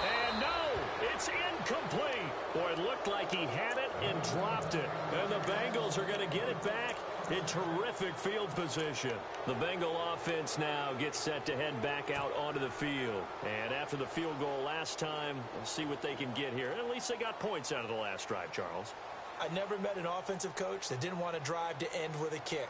And no, it's incomplete. Boy, it looked like he had it and dropped it. And the Bengals are going to get it back in terrific field position. The Bengal offense now gets set to head back out onto the field. And after the field goal last time, we'll see what they can get here. At least they got points out of the last drive, Charles. I never met an offensive coach that didn't want to drive to end with a kick.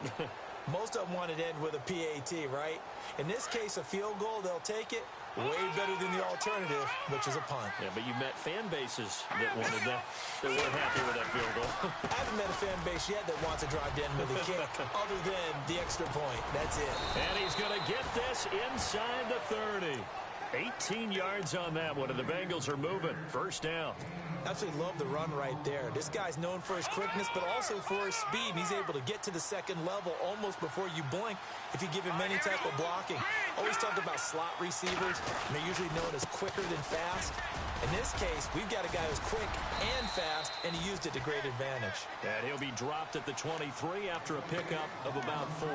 Most of them wanted to end with a PAT, right? In this case, a field goal, they'll take it. Way better than the alternative, which is a punt. Yeah, but you met fan bases that wanted that. They weren't happy with that field goal. I haven't met a fan base yet that wants to drive to end with a kick other than the extra point. That's it. And he's going to get this inside the 30. 18 yards on that one, and the Bengals are moving. 1st down. Absolutely love the run right there. This guy's known for his quickness, but also for his speed. And he's able to get to the 2nd level almost before you blink if you give him any type of blocking. Always talk about slot receivers, and they're usually known as quicker than fast. In this case, we've got a guy who's quick and fast, and he used it to great advantage. And he'll be dropped at the 23 after a pickup of about 4.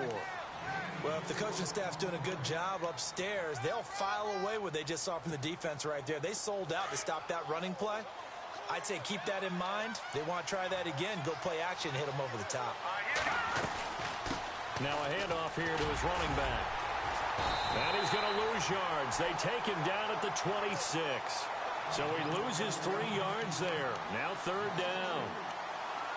Well, if the coaching staff's doing a good job upstairs, they'll file away what they just saw from the defense right there. They sold out to stop that running play. I'd say keep that in mind. They want to try that again. Go play action and hit them over the top. Now a handoff here to his running back. And he's going to lose yards. They take him down at the 26. So he loses 3 yards there. Now 3rd down.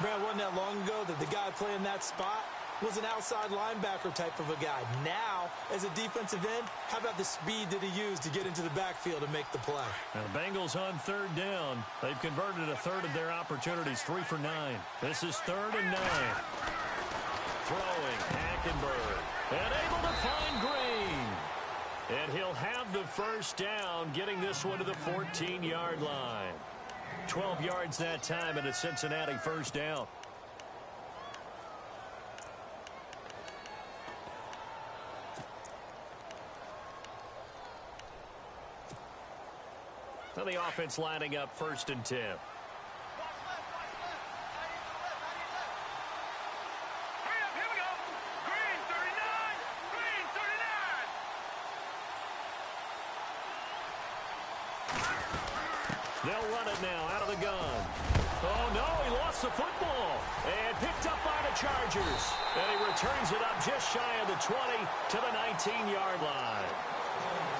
Man, wasn't that long ago that the guy playing that spot was an outside linebacker type of a guy. Now, as a defensive end, how about the speed that he used to get into the backfield and make the play? Now the Bengals on 3rd down. They've converted a 1/3 of their opportunities, 3 for 9. This is 3rd and 9. Throwing, Hackenberg, and able to find Green. And he'll have the 1st down, getting this one to the 14-yard line. 12 yards that time, and a Cincinnati 1st down. Now the offense lining up 1st and 10. They'll run it now out of the gun. Oh, no, he lost the football. And picked up by the Chargers. And he returns it up just shy of the 20 to the 19-yard line.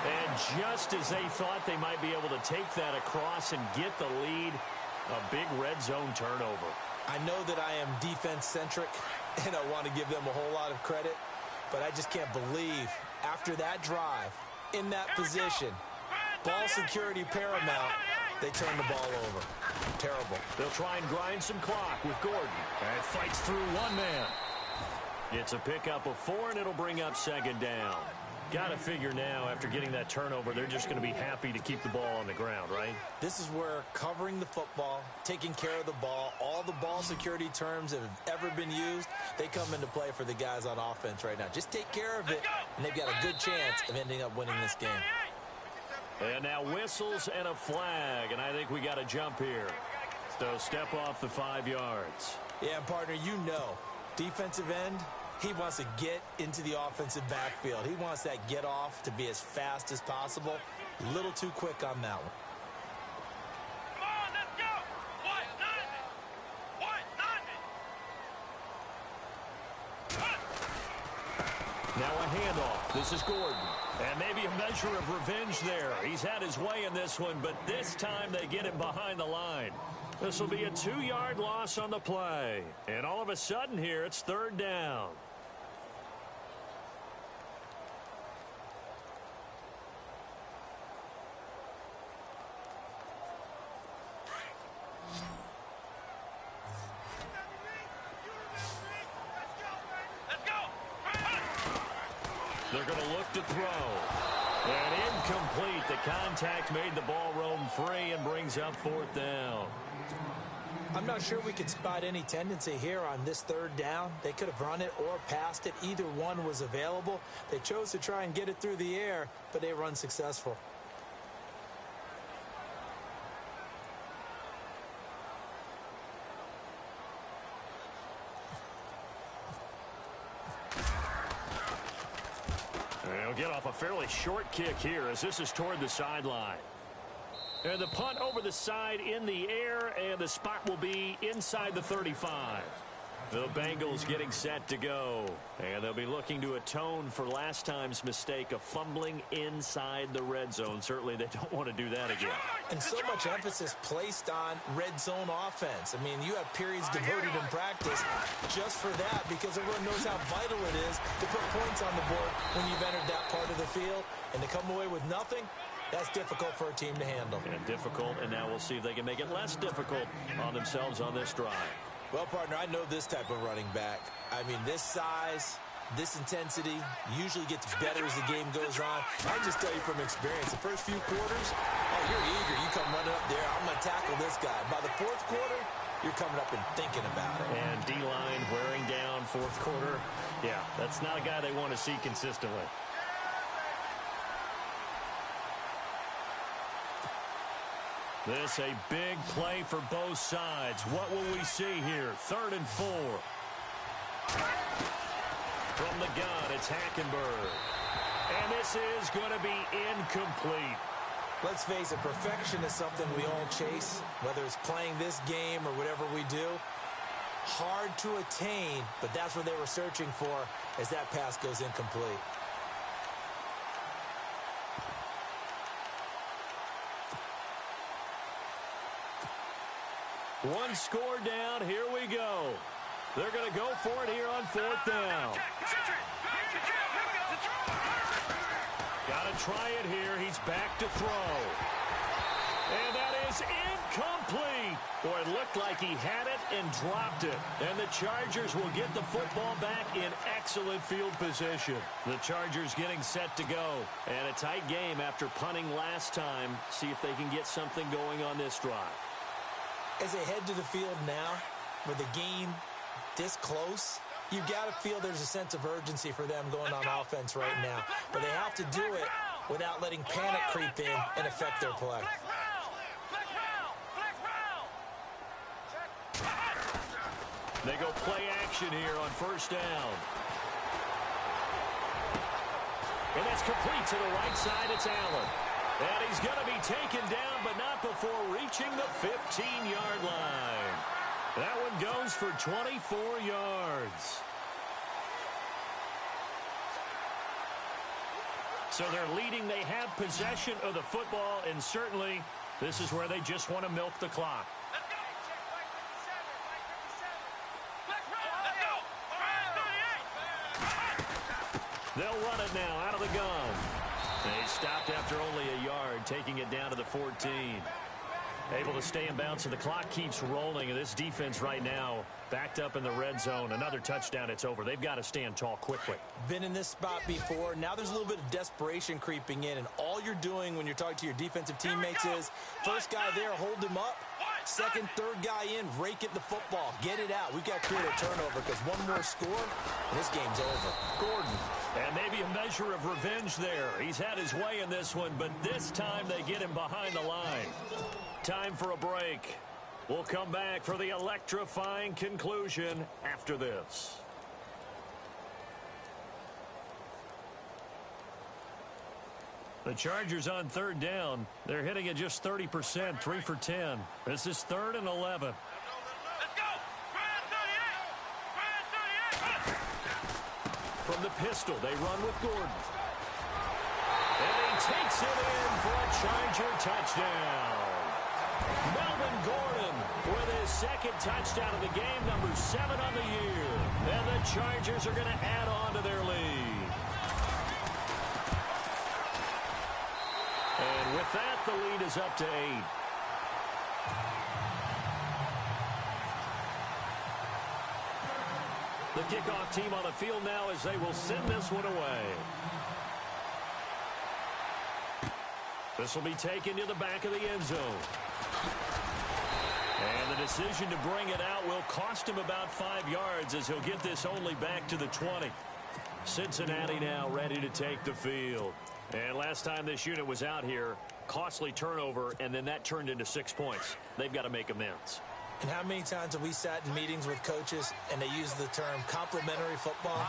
And just as they thought they might be able to take that across and get the lead, a big red zone turnover. I know that I am defense-centric, and I want to give them a whole lot of credit, but I just can't believe after that drive, in that position, ball security paramount, They turn the ball over. Terrible. They'll try and grind some clock with Gordon. And fights through one man. It's a pickup of 4, and it'll bring up second down. Got to figure now, after getting that turnover, they're just going to be happy to keep the ball on the ground, right? This is where covering the football, taking care of the ball, all the ball security terms that have ever been used, they come into play for the guys on offense right now. Just take care of it, and they've got a good chance of ending up winning this game. And now whistles and a flag, and I think we got a jump here. So step off the 5 yards. Yeah, and partner, you know, defensive end, he wants to get into the offensive backfield. He wants that get off to be as fast as possible. A little too quick on that one. Come on, let's go. Now a handoff. This is Gordon. And maybe a measure of revenge there. He's had his way in this one, but this time they get him behind the line. This will be a 2-yard loss on the play. And all of a sudden here, it's third down. They're going to look to throw. And incomplete. The contact made the ball roam free and brings up fourth down. I'm not sure we could spot any tendency here on this third down. They could have run it or passed it. Either one was available. They chose to try and get it through the air, but they were unsuccessful. They'll get off a fairly short kick here as this is toward the sideline. And the punt over the side in the air, and the spot will be inside the 35. The Bengals getting set to go. And they'll be looking to atone for last time's mistake of fumbling inside the red zone. Certainly they don't want to do that again. And so much emphasis placed on red zone offense. I mean, you have periods devoted in practice just for that because everyone knows how vital it is to put points on the board when you've entered that part of the field. And to come away with nothing, that's difficult for a team to handle. And difficult, and now we'll see if they can make it less difficult on themselves on this drive. Well, partner, I know this type of running back. I mean, this size, this intensity usually gets better as the game goes on. I just tell you from experience, the first few quarters, oh, you're eager. You come running up there. I'm going to tackle this guy. By the fourth quarter, you're coming up and thinking about it. And D-line wearing down fourth quarter. Yeah, that's not a guy they want to see consistently. This a big play for both sides. What will we see here? 3rd and 4. From the gun, it's Hackenberg. And this is going to be incomplete. Let's face it, perfection is something we all chase, whether it's playing this game or whatever we do. Hard to attain, but that's what they were searching for as that pass goes incomplete. One score down. Here we go. They're going to go for it here on 4th down. Got to try it here. He's back to throw. And that is incomplete. Boy, it looked like he had it and dropped it. And the Chargers will get the football back in excellent field position. The Chargers getting set to go. And a tight game after punting last time. See if they can get something going on this drive. As they head to the field now, with the game this close, you've got to feel there's a sense of urgency for them going on offense right now. But they have to do it without letting panic creep in and affect their play. They go play action here on 1st down. And that's complete to the right side. It's Allen. And he's going to be taken down, but not before reaching the 15-yard line. That one goes for 24 yards. So they're leading. They have possession of the football, and certainly this is where they just want to milk the clock. They'll run it now out of the gun. They stopped after only a yard, taking it down to the 14. Able to stay in bounds, so the clock keeps rolling. And this defense right now backed up in the red zone. Another touchdown, it's over. They've got to stand tall quickly. Been in this spot before. Now there's a little bit of desperation creeping in. And all you're doing when you're talking to your defensive teammates is, first guy there, hold him up. Second, third guy in, rake at the football. Get it out. We've got to create a turnover because one more score, and this game's over. Gordon. And maybe a measure of revenge there. He's had his way in this one, but this time they get him behind the line. Time for a break. We'll come back for the electrifying conclusion after this. The Chargers on third down. They're hitting at just 30%, 3 for 10. This is 3rd and 11. Let's go! Grand 38! From the pistol, they run with Gordon. And he takes it in for a Charger touchdown. Melvin Gordon with his second touchdown of the game, number 7 on the year. And the Chargers are going to add on to their lead. And with that, the lead is up to 8. The kickoff team on the field now as they will send this one away. This will be taken to the back of the end zone. And the decision to bring it out will cost him about 5 yards as he'll get this only back to the 20. Cincinnati now ready to take the field. And last time this unit was out here, costly turnover, and then that turned into 6 points. They've got to make amends. And how many times have we sat in meetings with coaches and they use the term complementary football?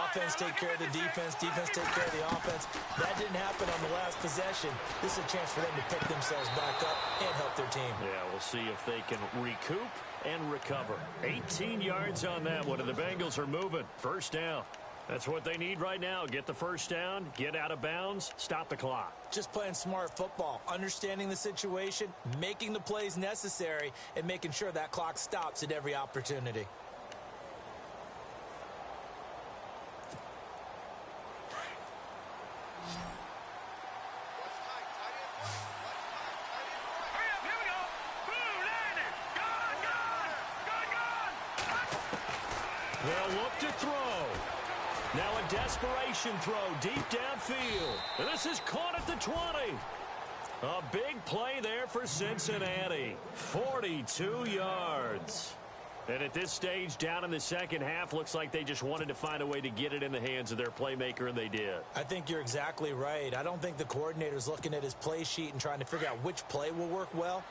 Offense take care of the defense, defense take care of the offense. That didn't happen on the last possession. This is a chance for them to pick themselves back up and help their team. Yeah, we'll see if they can recoup and recover. 18 yards on that one, and the Bengals are moving. First down. That's what they need right now. Get the first down, get out of bounds, stop the clock. Just playing smart football, understanding the situation, making the plays necessary, and making sure that clock stops at every opportunity. They'll look to throw. Now a desperation throw deep downfield. And this is caught at the 20. A big play there for Cincinnati. 42 yards. And at this stage, down in the second half, looks like they just wanted to find a way to get it in the hands of their playmaker, and they did. I think you're exactly right. I don't think the coordinator's looking at his play sheet and trying to figure out which play will work well.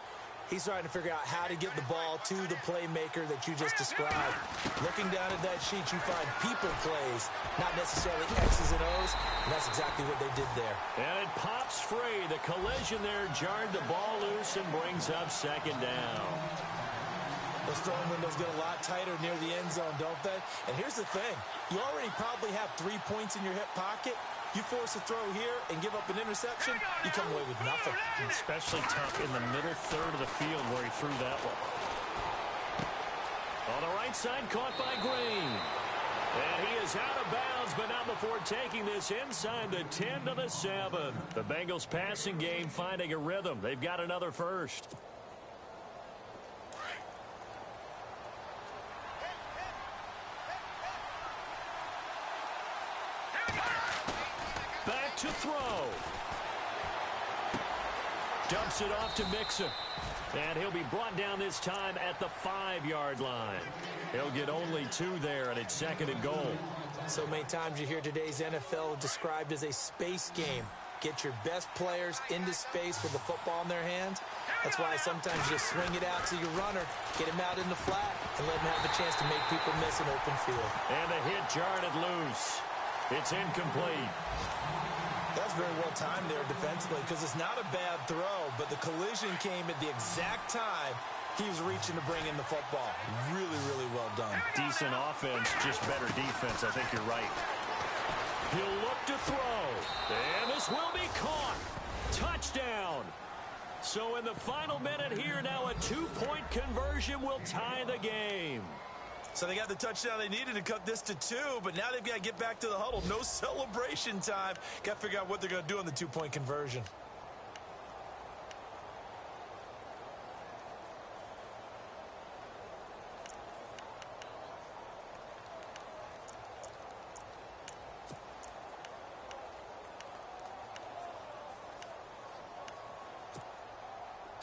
He's trying to figure out how to get the ball to the playmaker that you just described. Looking down at that sheet, you find people plays, not necessarily X's and O's, and that's exactly what they did there. And it pops free. The collision there jarred the ball loose and brings up second down. Those throwing windows get a lot tighter near the end zone, don't they? And here's the thing. You already probably have 3 points in your hip pocket. You force a throw here and give up an interception, you come away with nothing. Especially tough in the middle third of the field where he threw that one. On the right side, caught by Green. And he is out of bounds, but not before taking this inside the 10 to the 7. The Bengals passing game finding a rhythm. They've got another first. Back to throw. Dumps it off to Mixon. And he'll be brought down this time at the 5-yard line. He'll get only 2 there, and it's 2nd and goal. So many times you hear today's NFL described as a space game. Get your best players into space with the football in their hands. That's why sometimes you swing it out to your runner, get him out in the flat, and let him have a chance to make people miss an open field. And the hit jarred it loose. It's incomplete. That's very well timed there defensively because it's not a bad throw, but the collision came at the exact time he was reaching to bring in the football. Really, really well done. Decent offense, just better defense. I think you're right. He'll look to throw. And this will be caught. Touchdown. So in the final minute here now, a 2-point conversion will tie the game. So they got the touchdown they needed to cut this to 2, but now they've got to get back to the huddle. No celebration time. Got to figure out what they're going to do on the 2-point conversion.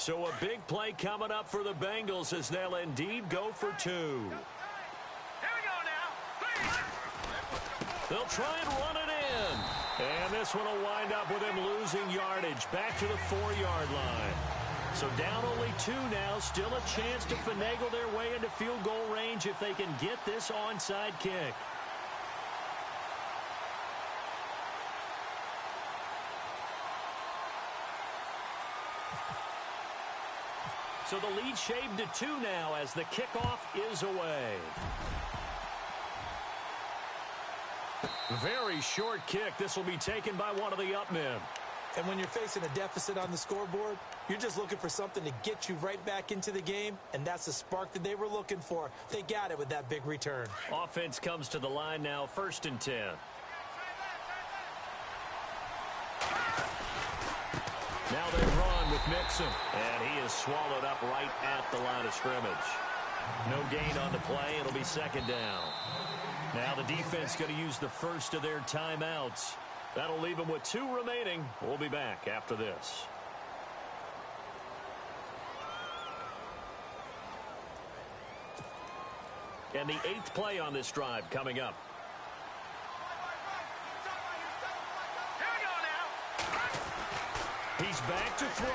So a big play coming up for the Bengals as they'll indeed go for 2. Here we go now. 3. They'll try and run it in. And this one will wind up with him losing yardage back to the 4-yard line. So down only 2 now. Still a chance to finagle their way into field goal range if they can get this onside kick. So the lead shaved to 2 now as the kickoff is away. Very short kick. This will be taken by one of the up men. And when you're facing a deficit on the scoreboard, you're just looking for something to get you right back into the game, and that's the spark that they were looking for. They got it with that big return. Offense comes to the line now, 1st and 10. Now they run with Mixon, and he is swallowed up right at the line of scrimmage. No gain on the play. It'll be 2nd down. Now the defense going to use the first of their timeouts. That'll leave them with 2 remaining. We'll be back after this. And the 8th play on this drive coming up. He's back to throw.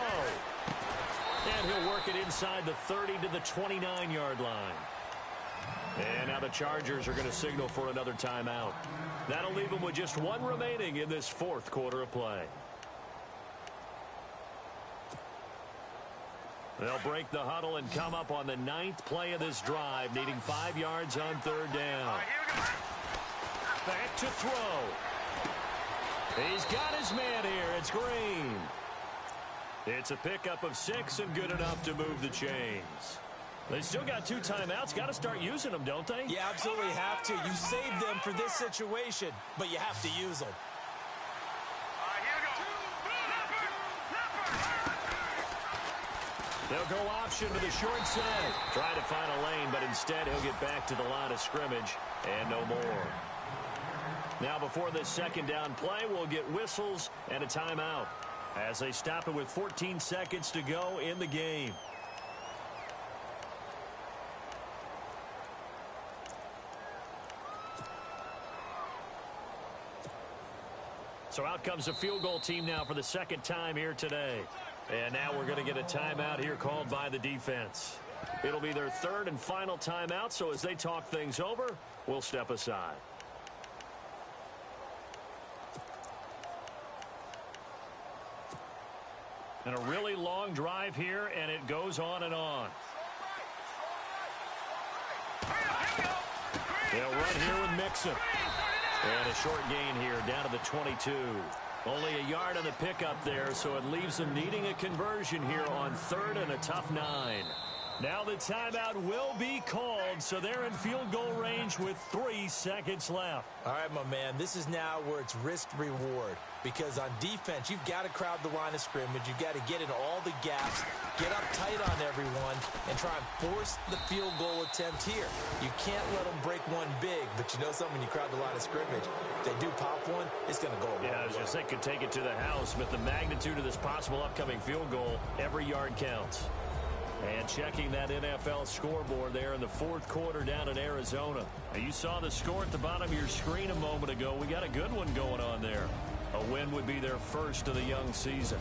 And he'll work it inside the 30 to the 29-yard line. And now the Chargers are going to signal for another timeout. That'll leave them with just 1 remaining in this 4th quarter of play. They'll break the huddle and come up on the 9th play of this drive, needing 5 yards on 3rd down. Back to throw. He's got his man here. It's Green. It's a pickup of 6 and good enough to move the chains. They still got 2 timeouts. Got to start using them, don't they? You absolutely have to. You saved them for this situation, but you have to use them. They'll go option to the short side. Trying to find a lane, but instead he'll get back to the line of scrimmage and no more. Now before this 2nd down play, we'll get whistles and a timeout as they stop it with 14 seconds to go in the game. So out comes the field goal team now for the 2nd time here today. And now we're going to get a timeout here called by the defense. It'll be their 3rd and final timeout, so as they talk things over, we'll step aside. And a really long drive here, and it goes on and on. They'll run here with Mixon. And a short gain here down to the 22. Only a yard on the pickup there, so it leaves them needing a conversion here on 3rd and a tough 9. Now the timeout will be called, so they're in field goal range with 3 seconds left. All right, my man, this is now where it's risk-reward. Because on defense, you've got to crowd the line of scrimmage. You've got to get in all the gaps, get up tight on everyone, and try and force the field goal attempt here. You can't let them break one big, but you know something, when you crowd the line of scrimmage, if they do pop one, it's going to go a long way. I was just thinking take it to the house, but the magnitude of this possible upcoming field goal, every yard counts. And checking that NFL scoreboard there in the 4th quarter down in Arizona. Now, you saw the score at the bottom of your screen a moment ago. We got a good one going on there. A win would be their first of the young season.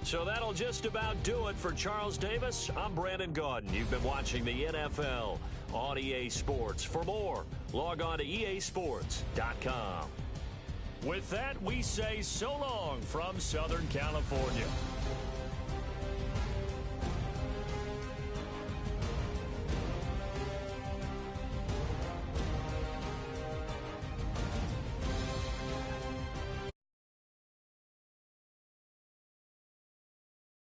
So that'll just about do it for Charles Davis. I'm Brandon Gaudin. You've been watching the NFL on EA Sports. For more, log on to easports.com. With that, we say so long from Southern California.